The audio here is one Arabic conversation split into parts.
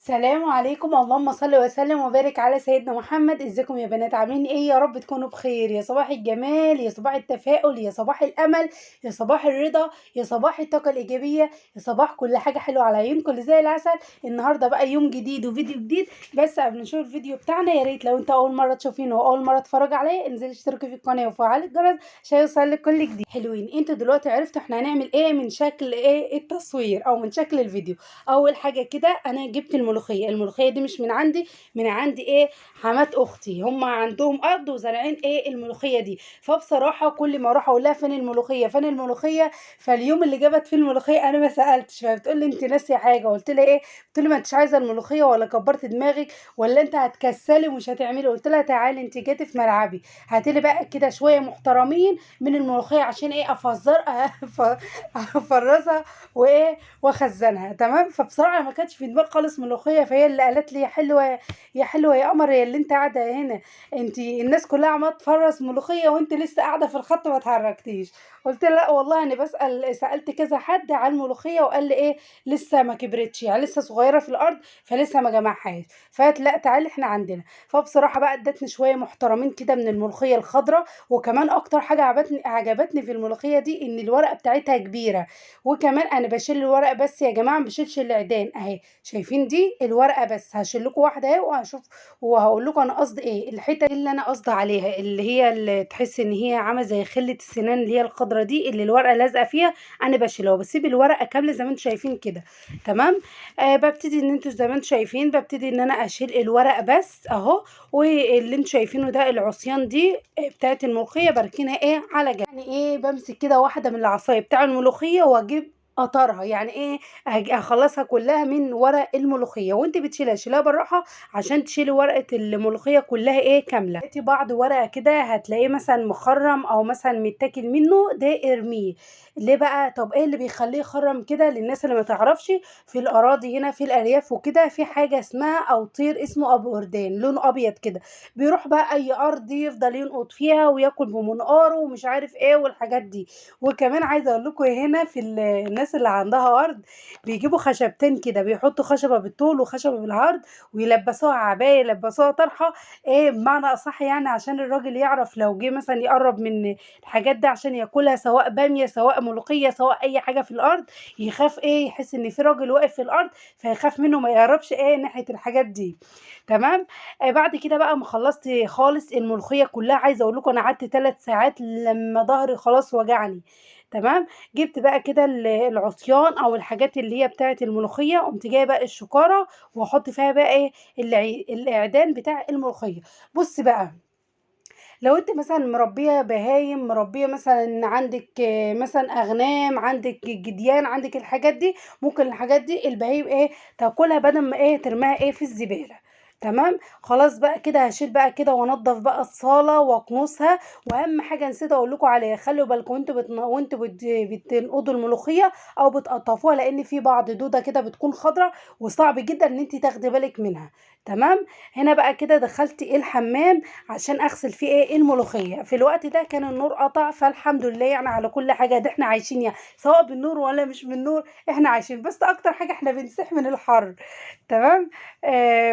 سلام عليكم، اللهم صل وسلم وبارك على سيدنا محمد. ازيكم يا بنات؟ عاملين ايه؟ يا رب تكونوا بخير. يا صباح الجمال، يا صباح التفاؤل، يا صباح الامل، يا صباح الرضا، يا صباح الطاقه الايجابيه، يا صباح كل حاجه حلوه على عيونكم اللي زي العسل. النهارده بقى يوم جديد وفيديو جديد. بس قبل ما نشوف الفيديو بتاعنا، يا ريت لو انت اول مره تشوفينه واول مره تتفرج عليا انزلي اشتركي في القناه وفعلي الجرس عشان يوصلك كل جديد. حلوين، انتوا دلوقتي عرفتوا احنا هنعمل ايه من شكل ايه التصوير او من شكل الفيديو. اول حاجه كده انا جبت الملوخيه دي مش من عندي، من عندي ايه حمات اختي، هم عندهم ارض وزارعين ايه الملوخيه دي. فبصراحه كل ما اروح اقول لها فين الملوخيه فين الملوخيه، فاليوم اللي جابت فيه الملوخيه انا ما سالتش، فبتقول لي انت ناسيه حاجه. قلت لها ايه؟ قلت لها ما انتش عايزه الملوخيه ولا كبرت دماغك ولا انت هتكسلي ومش هتعملي؟ قلت لها تعالي انت جيتي في ملعبي، هاتي لي بقى كده شويه محترمين من الملوخيه عشان ايه افرزها وايه واخزنها. تمام. فبصراحه ما كانتش في دماغي خالص ملوخيه، فهي اللي قالت لي يا حلوه يا حلوه يا قمر، يا اللي انت قاعده هنا، انت الناس كلها عماله تفرز ملوخيه وانت لسه قاعده في الخط ما اتحركتيش. قلت لا والله انا سالت كذا حد على الملوخيه وقال لي ايه لسه ما كبرتش، يعني لسه صغيره في الارض فلسه ما جمعهاش. فقالت لا تعالي احنا عندنا. فبصراحه بقى ادتني شويه محترمين كده من الملوخيه الخضراء. وكمان اكتر حاجه عجبتني في الملوخيه دي ان الورقه بتاعتها كبيره. وكمان انا بشيل الورقه بس يا جماعه، ما بشيلش العيدان اهي. شايفين دي الورقه بس، هشيل لكم واحده اهي وهشوف وهقول لكم انا قصدي ايه. الحته اللي انا قصدي عليها اللي هي اللي تحس ان هي عامله زي خله السنان اللي هي الخضره دي اللي الورقه لازقه فيها، انا بشيلها وبسيب الورقه كامله زي ما انتم شايفين كده. تمام. ببتدي ان انتوا زي ما انتم شايفين ببتدي ان انا اشيل الورقه بس اهو. واللي انتوا شايفينه ده العصيان دي بتاعت الملوخيه بركنها ايه على جنب. يعني ايه بمسك كده واحده من العصايه بتاع الملوخيه واجيب قطرها، يعني ايه اخلصها كلها من ورق الملوخيه. وانت شيلها بالراحه عشان تشيلي ورقه الملوخيه كلها ايه كامله. لقيتي بعض ورقه كده هتلاقيه مثلا مخرم او مثلا متاكل منه، ده ارميه. ليه بقى؟ طب ايه اللي بيخليه يخرم كده؟ للناس اللي ما تعرفش، في الاراضي هنا في الارياف وكده في حاجه اسمها او طير اسمه ابو وردان لونه ابيض كده، بيروح بقى اي ارض يفضل ينقط فيها وياكل بمنقاره ومش عارف ايه والحاجات دي. وكمان عايزه اقول لكم هنا في الناس اللي عندها ارض بيجيبوا خشبتين كده، بيحطوا خشبه بالطول وخشبه بالعرض ويلبسوها عبايه يلبسوها طرحه، ايه بمعنى اصح يعني عشان الراجل يعرف لو جه مثلا يقرب من الحاجات دي عشان ياكلها، سواء باميه سواء ملوخيه سواء اي حاجه في الارض، يخاف ايه يحس ان في راجل واقف في الارض فيخاف منه ما يقربش ايه ناحيه الحاجات دي. تمام. بعد كده بقى ما خلصت خالص الملوخيه كلها، عايزه اقول لكم انا قعدت 3 ساعات لما ظهري خلاص وجعني. تمام. جبت بقى كده العصيان او الحاجات اللي هي بتاعه الملوخيه، قمت جايه بقى الشكاره واحط فيها بقى ايه الاعدان بتاع الملوخيه. بص بقى، لو انت مثلا مربيه بهايم، مربيه مثلا عندك مثلا اغنام، عندك جديان، عندك الحاجات دي، ممكن الحاجات دي البهايم ايه تاكلها بدل ما ايه ترميها ايه في الزباله. تمام. خلاص بقى كده هشيل بقى كده وانضف بقى الصاله واكنسها. واهم حاجه نسيت اقول لكم عليها، خلوا بالكم وانتوا بتنقضوا الملوخيه او بتقطفوها، لان في بعض دوده كده بتكون خضره وصعب جدا ان انت تاخدي بالك منها. تمام. هنا بقى كده دخلت ايه الحمام عشان اغسل فيه ايه الملوخيه. في الوقت ده كان النور قطع، فالحمد لله يعني على كل حاجه، ده احنا عايشين يعني سواء بالنور ولا مش بالنور احنا عايشين، بس اكتر حاجه احنا بنسيح من الحر. تمام.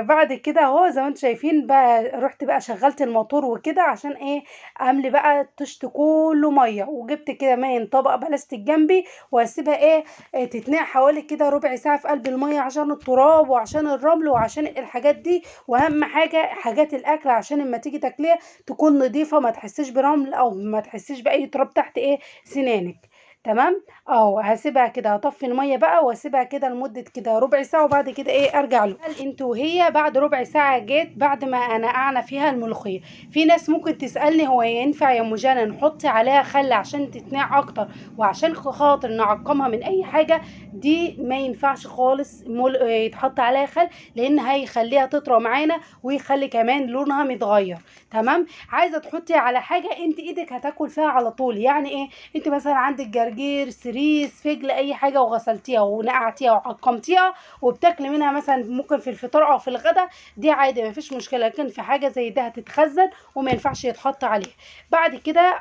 بعد كده اهو زي ما انتم شايفين بقى رحت بقى شغلت الموتور وكده عشان ايه املي بقى الطشت كله ميه، وجبت كده ماين طبق بلاستيك جنبي واسيبها ايه تتنقع حوالي كده ربع ساعه في قلب الميه عشان التراب وعشان الرمل وعشان الحاجات دي. واهم حاجه حاجات الاكل عشان اما تيجي تاكليها تكون نظيفه، ما تحسيش برمل او ما تحسيش باي تراب تحت ايه سنانك. تمام. اهو هسيبها كده، هطفي الميه بقى واسيبها كده لمده كده ربع ساعه، وبعد كده ايه ارجع له. هل انت وهي بعد ربع ساعه جيت بعد ما انا قعنا فيها الملوخيه. في ناس ممكن تسالني هو ينفع يا ام جنى نحط عليها خل عشان تتنقع اكتر وعشان خاطر نعقمها من اي حاجه؟ دي ما ينفعش خالص يتحط عليها خل، لان هيخليها تطرى معانا ويخلي كمان لونها متغير. تمام. عايزه تحطي على حاجه انت ايدك هتاكل فيها على طول، يعني ايه؟ انت مثلا عندك جرجير، سريس، فجل، اي حاجه وغسلتيها ونقعتيها وعقمتيها وبتاكلي منها مثلا ممكن في الفطار او في الغدا، دي عادي مفيش مشكله. لكن في حاجه زي ده هتتخزن وما ينفعش يتحط عليها. بعد كده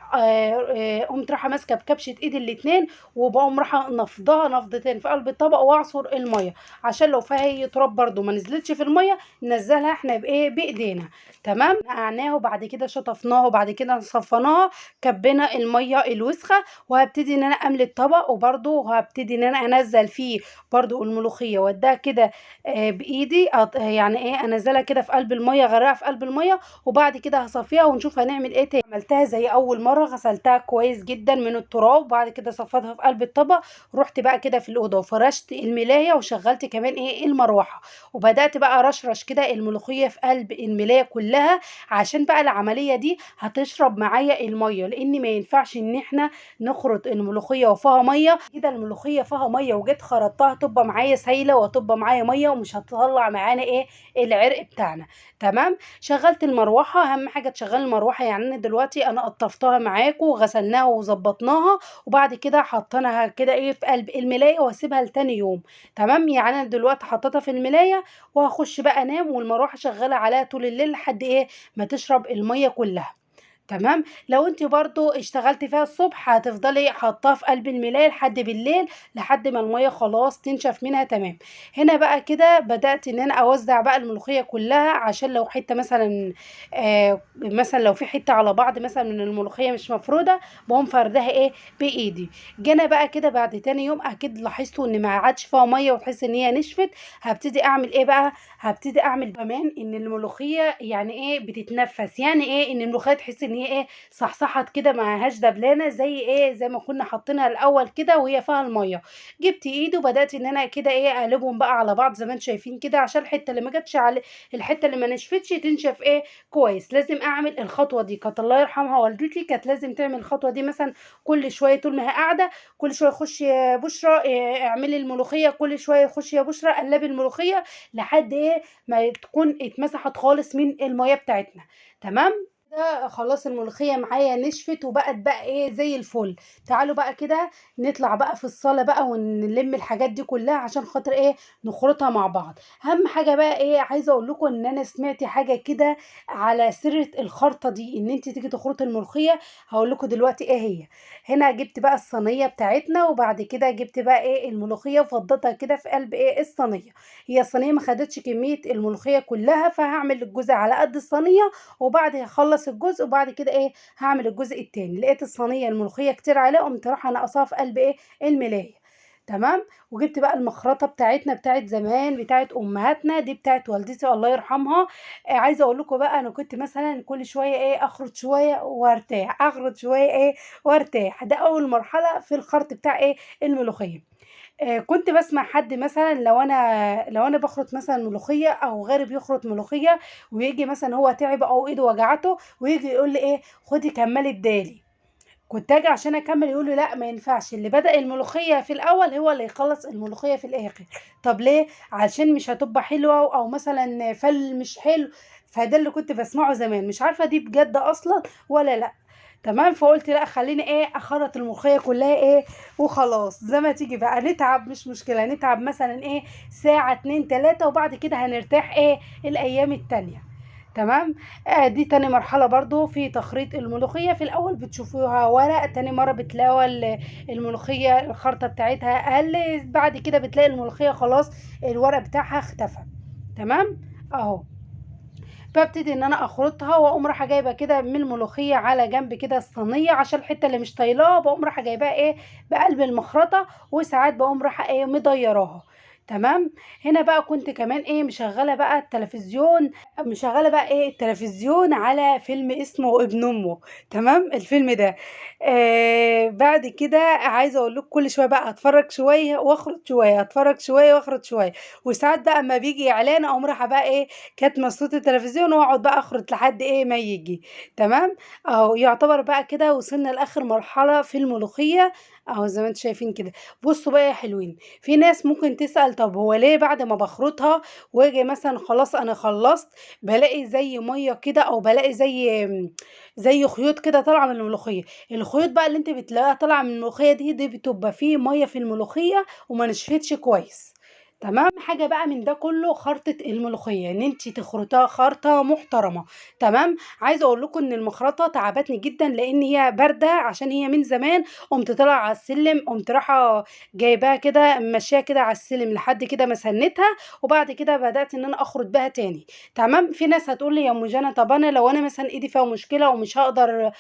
قمت رايحه ماسكه بكبشه ايدي الاتنين، وبقوم رايحه نفضها نفضتين في قلب الطبق واعصر الميه، عشان لو فيها اي تراب برده ما نزلتش في الميه ننزلها احنا بايه بايدينا. تمام. نقعناه وبعد كده شطفناه وبعد كده صفناها، كبينا الميه الوسخه، وهبتدي ان انا املي الطبق، وبرده هبتدي ان انا انزل فيه برده الملوخيه واديها كده بايدي، يعني ايه انزلها كده في قلب الميه، غرقها في قلب الميه، وبعد كده هصفيها ونشوف هنعمل ايه تاني. عملتها زي اول مره، غسلتها كويس جدا من التراب، وبعد كده صفيتها في قلب الطبق. رحت بقى كده في الاوضه وفرشت الملايه وشغلت كمان ايه المروحه، وبدات بقى رشرش كده الملوخيه في قلب الملايه كلها، عشان بقى العمليه دي هتشرب معايا الميه، لان ما ينفعش ان احنا نخرط الملوخيه وفيها ميه كده. الملوخيه فيها ميه وجيت خرطتها تبقى معايا سايله وتبقى معايا ميه ومش هتطلع معانا ايه العرق بتاعنا. تمام. شغلت المروحه، اهم حاجه تشغل المروحه. يعني انا دلوقتي انا قطفتها معاكم وغسلناها وظبطناها، وبعد كده حطيناها كده ايه في قلب الملايه واسيبها لتاني يوم. تمام. يعني انا دلوقتي حطيتها في الملايه وهخش بقى انام، والمروحه شغاله عليها طول الليل لحد ايه ما تشرب الميه كلها. تمام. لو انت برضو اشتغلتي فيها الصبح هتفضلي حاطاها في قلب الملاية لحد بالليل، لحد ما المية خلاص تنشف منها. تمام. هنا بقى كده بدأت ان انا اوزع بقى الملوخية كلها، عشان لو حتة مثلا مثلا لو في حتة على بعض مثلا من الملوخية مش مفرودة، بقوم فردها ايه بايدي. جينا بقى كده بعد تاني يوم اكيد لاحظتوا ان ما عادش فيها مية وتحس ان هي نشفت. هبتدي اعمل ايه بقى؟ هبتدي اعمل كمان ان الملوخيه يعني ايه بتتنفس. يعني ايه ان الملوخيه تحس ان هي ايه صحصحت كده، معهاش دبلانه زي ايه زي ما كنا حاطينها الاول كده وهي فيها الميه. جبت ايدي وبدات ان انا كده ايه اقلبهم بقى على بعض زي ما انتم شايفين كده، عشان الحته اللي ما جاتش على الحته اللي ما نشفتش تنشف ايه كويس. لازم اعمل الخطوه دي، كانت الله يرحمها والدتي كانت لازم تعمل الخطوه دي مثلا كل شويه طول ما هي قاعده. كل شويه خش يا بشرى اعملي الملوخيه، كل شويه خش يا بشرى قلبي الملوخيه لحد ايه ما تكون اتمسحت خالص من الميه بتاعتنا. تمام. كده خلاص الملوخيه معايا نشفت وبقت بقى ايه زي الفل. تعالوا بقى كده نطلع بقى في الصاله بقى ونلم الحاجات دي كلها عشان خاطر ايه نخرطها مع بعض. اهم حاجه بقى ايه عايزه اقول لكم ان انا سمعت حاجه كده على سر الخرطه دي، ان انت تيجي تخرطي الملوخيه. هقول لكم دلوقتي ايه هي. هنا جبت بقى الصينيه بتاعتنا، وبعد كده جبت بقى ايه الملوخيه وفضيتها كده في قلب ايه الصينيه. هي الصينيه ما خدتش كميه الملوخيه كلها، فهعمل الجزء على قد الصينيه، وبعد هخلص الجزء وبعد كده ايه هعمل الجزء التاني. لقيت الصينيه الملوخيه كتير عليها، قمت رايحه ناقصاها في قلب ايه الملايه. تمام. وجبت بقى المخرطه بتاعتنا بتاعت زمان بتاعت امهاتنا، دي بتاعت والدتي الله يرحمها. عايزه اقول لكم بقى انا كنت مثلا كل شويه ايه اخرط شويه وارتاح، اخرط شويه ايه وارتاح. ده اول مرحله في الخرط بتاع ايه الملوخيه. كنت بسمع حد مثلا لو انا بخرط مثلا ملوخيه او غيري بيخرط ملوخيه، ويجي مثلا هو تعب او ايده وجعته ويجي يقول لي ايه خدي كملي بدالي. كنت اجي عشان اكمل يقول له لا ما ينفعش، اللي بدأ الملوخيه في الاول هو اللي يخلص الملوخيه في الاخر. طب ليه؟ عشان مش هتبقى حلوه او مثلا فل مش حلو. فده اللي كنت بسمعه زمان، مش عارفه دي بجد اصلا ولا لا. تمام. فقلت لا خليني ايه اخرط الملوخيه كلها ايه وخلاص زي ما تيجي بقى، نتعب مش مشكله، نتعب مثلا ايه ساعه اتنين تلاته وبعد كده هنرتاح ايه الايام التانيه. تمام. دي تاني مرحله برضو في تخريط الملوخيه. في الاول بتشوفوها ورق، تاني مره بتلاقوا الملوخيه الخرطه بتاعتها اقل، بعد كده بتلاقي الملوخيه خلاص الورق بتاعها اختفى. تمام. اهو. ببتدي ان انا اخرطها واقوم رايحه جايبه كده من الملوخيه على جنب كده الصينيه، عشان الحته اللي مش طايلاها بقوم رايحه جايباها ايه بقلب المخرطه، وساعات بقوم رايحه ايه مضيراها. تمام. هنا بقى كنت كمان ايه مشغله بقى التلفزيون، مشغله بقى ايه التلفزيون على فيلم اسمه ابن امه. تمام. الفيلم ده بعد كده عايزه اقول لكم كل شويه بقى اتفرج شويه واخرج شويه، اتفرج شويه واخرج شويه. وساعات بقى اما بيجي اعلان اقوم رايحه بقى ايه كاتمه صوت التلفزيون واقعد بقى اخرج لحد ايه ما يجي. تمام. اهو يعتبر بقى كده وصلنا لاخر مرحله في الملوخيه. اهو زي ما انتم شايفين كده. بصوا بقى يا حلوين، في ناس ممكن تسأل طب هو ليه بعد ما بخرطها واجي مثلا خلاص انا خلصت بلاقي زي ميه كده، او بلاقي زي خيوط كده طالعه من الملوخيه. الخيوط بقى اللي انت بتلاقيها طالعه من الملوخيه دي بتبقى فيه ميه في الملوخيه وما نشفتش كويس. تمام. حاجه بقى من ده كله خرطه الملوخيه، ان انت تخرطها خرطه محترمه. تمام. عايزه اقول لكم ان المخرطه تعبتني جدا لان هي بارده، عشان هي من زمان. قمت طالعه على السلم، قمت رايحه جايباها كده ماشيه كده على السلم لحد كده ما سنتها، وبعد كده بدات ان انا اخرط بها تاني. تمام. في ناس هتقول لي يا ام جنى طب انا لو انا مثلا ايدي فيها مشكله ومش هقدر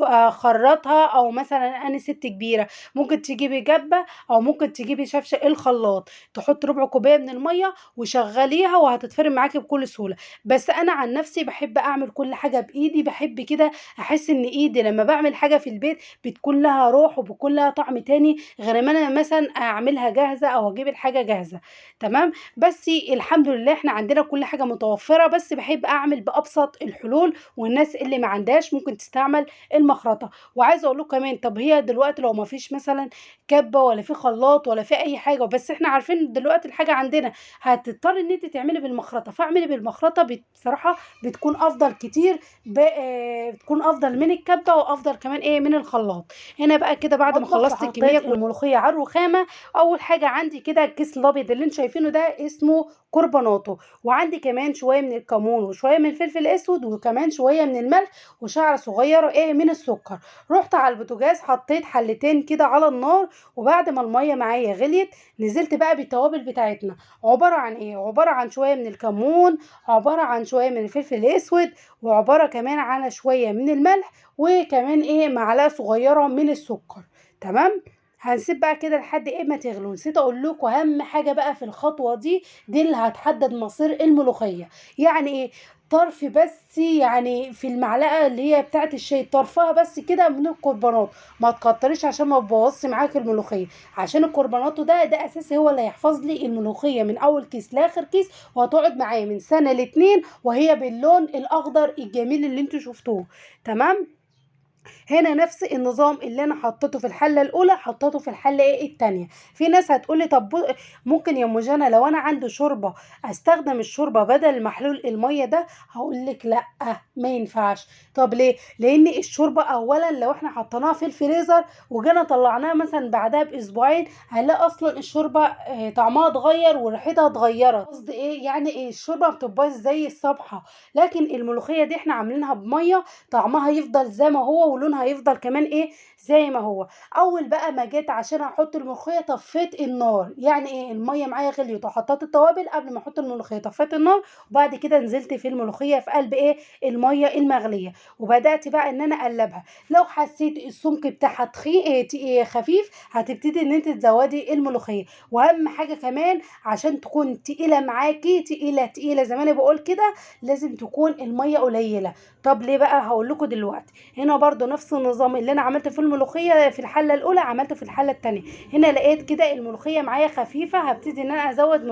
اخرطها، او مثلا انا ست كبيره، ممكن تجيبي جبه او ممكن تجيبي شفشه الخلاط، تحط ربع كوبايه من الميه وشغليها وهتتفرم معاكي بكل سهوله. بس انا عن نفسي بحب اعمل كل حاجه بايدي، بحب كده احس ان ايدي لما بعمل حاجه في البيت بتكون لها روح وبتكون لها طعم تاني غير ما انا مثلا اعملها جاهزه او اجيب الحاجه جاهزه. تمام. بس الحمد لله احنا عندنا كل حاجه متوفره، بس بحب اعمل بابسط الحلول، والناس اللي ما عندهاش ممكن تستعمل المخرطه. وعايزه اقول لكم كمان، طب هي دلوقتي لو ما فيش مثلا كبه ولا في خلاط ولا في اي حاجه، بس احنا عارفين دلوقتي الحاجه عندنا، هتضطر ان انت تعملي بالمخرطه. فاعملي بالمخرطه بصراحه بتكون افضل كتير، بتكون افضل من الكبه وافضل كمان من الخلاط. هنا بقى كده بعد ما خلصت الكميه الملوخيه على الرخامه، اول حاجه عندي كده الكيس الابيض اللي انتم شايفينه ده اسمه كربوناتو، وعندي كمان شويه من الكمون وشويه من الفلفل الاسود وكمان شويه من الملح وشعره صغيره من السكر. رحت على البوتاجاز حطيت حلتين كده على النار، وبعد ما الميه معايا غليت نزلت بقى بالتوابل بتاعتنا. عباره عن عباره عن شويه من الكمون، عباره عن شويه من الفلفل الاسود، وعباره كمان عن شويه من الملح، وكمان معلقه صغيره من السكر. تمام. هنسيب بقى كده لحد ما تغلو. نسيت اقول لكم اهم حاجه بقى في الخطوه دي اللي هتحدد مصير الملوخيه. يعني طرف بس، يعني في المعلقه اللي هي بتاعه الشاي طرفها بس كده من الكربونات، ما تكتريش عشان ما تبوظش معاك الملوخيه. عشان الكربونات ده اساسي، هو اللي هيحفظ لي الملوخيه من اول كيس لاخر كيس، وهتقعد معايا من سنه لاتنين وهي باللون الاخضر الجميل اللي انتوا شفتوه. تمام. هنا نفس النظام اللي انا حطيته في الحله الاولى حطيته في الحله التانية. في ناس هتقولي طب ممكن يا ام جنى لو انا عندي شوربه استخدم الشوربه بدل محلول الميه ده؟ هقول لك لا، ما ينفعش. طب ليه؟ لان الشوربه اولا لو احنا حطيناها في الفريزر وجينا طلعناها مثلا بعدها باسبوعين، هنلاقي اصلا الشوربه طعمها اتغير وريحتها اتغيرت. قصدي يعني الشوربه بتبقى زي الصبحه، لكن الملوخيه دي احنا عاملينها بميه طعمها يفضل زي ما هو ولونها يفضل كمان زي ما هو. اول بقى ما جيت عشان احط الملوخيه طفيت النار، يعني الميه معايا غليت وحطيت التوابل قبل ما احط الملوخيه، طفيت النار وبعد كده نزلت في الملوخيه في قلب الميه المغليه، وبدات بقى ان انا اقلبها. لو حسيت السمك بتاعها خفيف هتبتدي ان انت تزودي الملوخيه. واهم حاجه كمان عشان تكون تقيله معاكي، تقيله زي ما انا بقول كده، لازم تكون الميه قليله. طب ليه بقى؟ هقول لكم دلوقتي. هنا برضو نفس النظام اللي انا عملته في الملوخيه في الحله الاولى عملته في الحله الثانيه. هنا لقيت كده الملوخيه معايا خفيفه، هبتدي ان انا ازود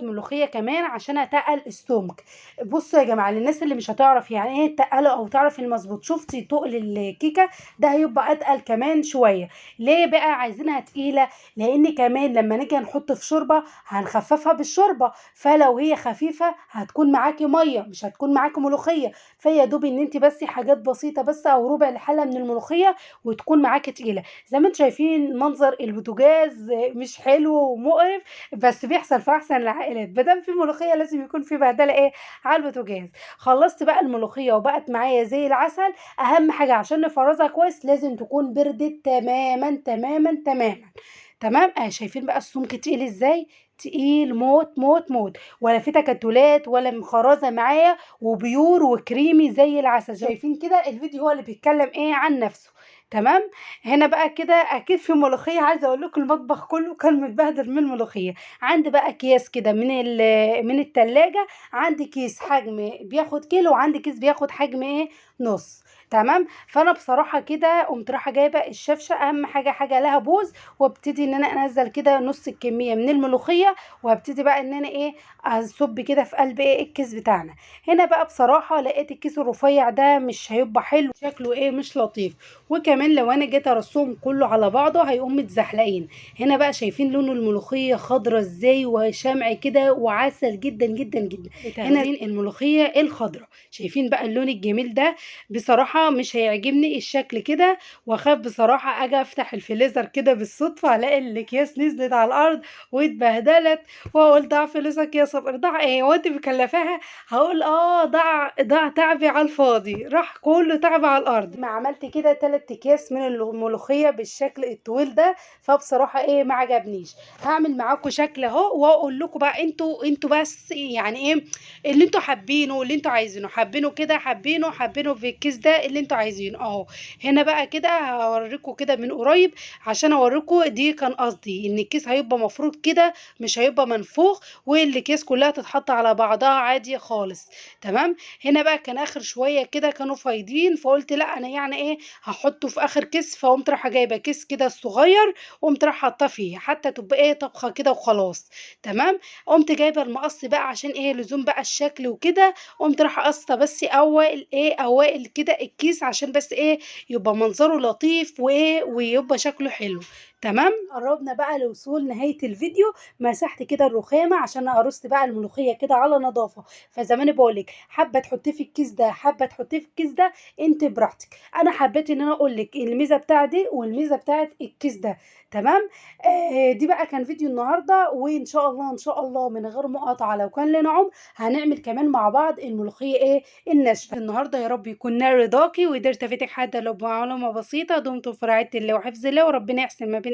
ملوخيه كمان عشان اتقل السمك. بصوا يا جماعه، للناس اللي مش هتعرف يعني ايه تقله او تعرف المظبوط، شفتي تقل الكيكه ده هيبقى اتقل كمان شويه. ليه بقى عايزينها تقيله؟ لان كمان لما نيجي نحط في شوربه هنخففها بالشوربه، فلو هي خفيفه هتكون معاكي ميه مش هتكون معاكي ملوخيه، فيا دوب ان انت بس حاجات بسيطه بس او ربع الحله من الملوخيه وتكون معاكي تقيله. زي ما انتم شايفين منظر البوتاجاز مش حلو ومقرف، بس بيحصل في احسن العائلات. مادام في ملوخيه لازم يكون في بهدله على البوتاجاز. خلصت بقى الملوخيه وبقت معايا زي العسل. اهم حاجه عشان نفرزها كويس لازم تكون بردت تماما تماما تماما. تمام. شايفين بقى السمك تقيل ازاي؟ تقيل موت موت موت، ولا في تكتلات ولا مخرزه معايا، وبيور وكريمي زي العسل. شايفين كده الفيديو هو اللي بيتكلم عن نفسه. تمام. هنا بقى كده اكيد في ملوخيه. عايزه اقول لكم المطبخ كله كان متبهدل من الملوخيه. عندي بقى اكياس كده من التلاجة، عندي كيس حجم بياخد كيلو وعندي كيس بياخد حجم نص. تمام. فانا بصراحه كده قمت رايحه جايبه الشفشه، اهم حاجه حاجه لها بوز، وابتدي ان انا انزل كده نص الكميه من الملوخيه الميه، وهبتدي بقى ان انا ايه اصب كده في قلب ايه الكيس بتاعنا. هنا بقى بصراحه لقيت الكيس الرفيع ده مش هيبقى حلو، شكله ايه مش لطيف، وكمان لو انا جيت ارصهم كله على بعضه هيقوم متزحلقين. هنا بقى شايفين لون الملوخيه خضرة ازاي وشمع كده وعسل جدا جدا جدا. هنا الملوخيه الخضرة، شايفين بقى اللون الجميل ده. بصراحه مش هيعجبني الشكل كده، واخاف بصراحه اجي افتح الفريزر كده بالصدفه الاقي الاكياس نزلت على الارض واتبهدلت، واقول ضاع فلوسك يا صبر. ضاع ايه وانت مكلفاها؟ هقول ضاع تعبي على الفاضي، راح كله تعبي على الارض. ما عملت كده 3 اكياس من الملوخيه بالشكل الطويل ده، فبصراحه ايه ما عجبنيش. هعمل معاكم شكل اهو واقول لكم بقى انتوا بس يعني ايه اللي انتوا حابينه، اللي انتوا عايزينه، حابينه كده، حابينه في الكيس ده اللي انتوا عايزينه اهو. هنا بقى كده هوريكم كده من قريب عشان اوريكم دي كان قصدي ان الكيس هيبقى مفروض كده، مش هيبقى منفوخ، والاكياس كلها تتحط على بعضها عادي خالص. تمام. هنا بقى كان اخر شويه كده كانوا فايضين، فقلت لا انا يعني ايه هحطه في اخر كيس، فقمت رايحه جايبه كيس كده صغير وقمت رايحه حاطاه فيه حتى تبقى ايه طبخه كده وخلاص. تمام. قمت جايبه المقص بقى عشان ايه لزوم بقى الشكل وكده، قمت رايحه قصه بس اوائل كده الكيس عشان بس ايه يبقى منظره لطيف وايه ويبقى شكله حلو. تمام. قربنا بقى لوصول نهايه الفيديو. مسحت كده الرخامه عشان ارص بقى الملوخيه كده على نظافه. فزمان بقولك حابه تحطيه في الكيس ده، حابه تحطيه في الكيس ده، انت براحتك. انا حبيت ان انا اقول لك الميزه بتاعت دي والميزه بتاعت الكيس ده. تمام. دي بقى كان فيديو النهارده، وان شاء الله ان شاء الله من غير مقاطعه لو كان لنا عمر هنعمل كمان مع بعض الملوخيه ايه الناشفه النهارده. يا رب يكون نال رضاكي وقدرت افيدك حتى لو بمعلومه بسيطه. دمتم في رعايه الله وحفظ الله، وربنا يحسن ما بين